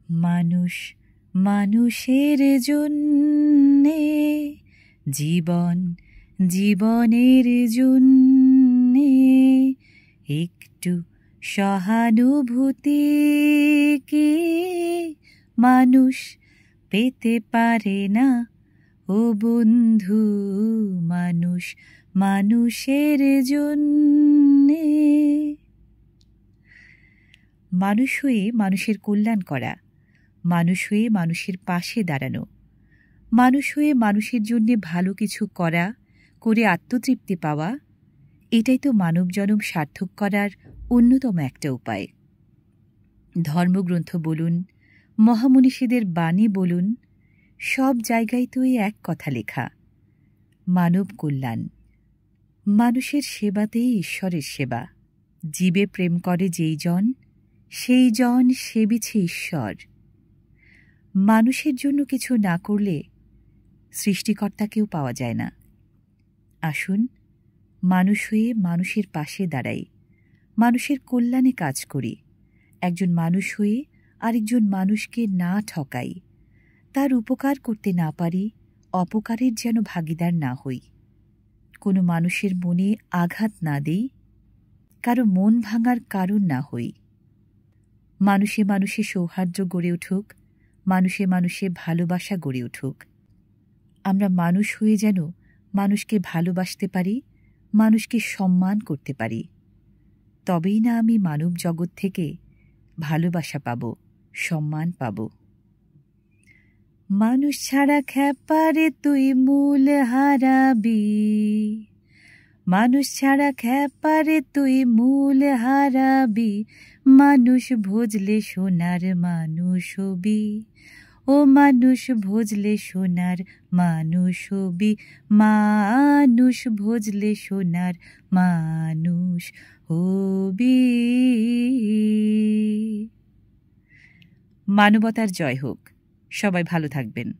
মানুষ মানুষের জন্যে, জীবন জীবনের জন্যে একটু সহানুভূতি কি মানুষ পেতে পারে না? ও বন্ধু, মানুষ মানুষের জন্যে। মানুষ হয়ে মানুষের কল্যাণ করা, মানুষ হয়ে মানুষের পাশে দাঁড়ানো, মানুষ হয়ে মানুষের জন্যে ভালো কিছু করা, করে আত্মতৃপ্তি পাওয়া, এটাই তো মানবজনম সার্থক করার অন্যতম একটা উপায়। ধর্মগ্রন্থ বলুন, মহামনীষীদের বাণী বলুন, সব জায়গায় তো এই এক কথা লেখা, মানব কল্যাণ। মানুষের সেবাতেই ঈশ্বরের সেবা। জীবে প্রেম করে যেই জন, সেই জন সেবিছে ঈশ্বর। মানুষের জন্য কিছু না করলে সৃষ্টিকর্তাকেও পাওয়া যায় না। আসুন, মানুষ হয়ে মানুষের পাশে দাঁড়াই, মানুষের কল্যাণে কাজ করি। একজন মানুষ হয়ে আরেকজন মানুষকে না ঠকাই, তার উপকার করতে না পারি, অপকারের যেন ভাগীদার না হই। কোনো মানুষের মনে আঘাত না দেই, কারো মন ভাঙার কারণ না হই। মানুষে মানুষে সৌহার্দ্য গড়ে উঠুক, মানুষে মানুষে ভালোবাসা গড়ে উঠুক। আমরা মানুষ হয়ে যেন মানুষকে ভালোবাসতে পারি, মানুষকে সম্মান করতে পারি। তবেই না আমি মানব জগৎ থেকে ভালোবাসা পাব, সম্মান পাব। মানুষ ছাড়া খ্যাপারে তুই মূল হারাবি, মানুষ ছাড়া খ্যাপারে তুই মূল হারাবি। মানুষ ভজলে সোনার মানুষ হবি, ও মানুষ ভজলে সোনার মানুষ হবি। মানুষ ভজলে সোনার মানুষ হবি। মানবতার জয় হোক। সবাই ভালো থাকবেন।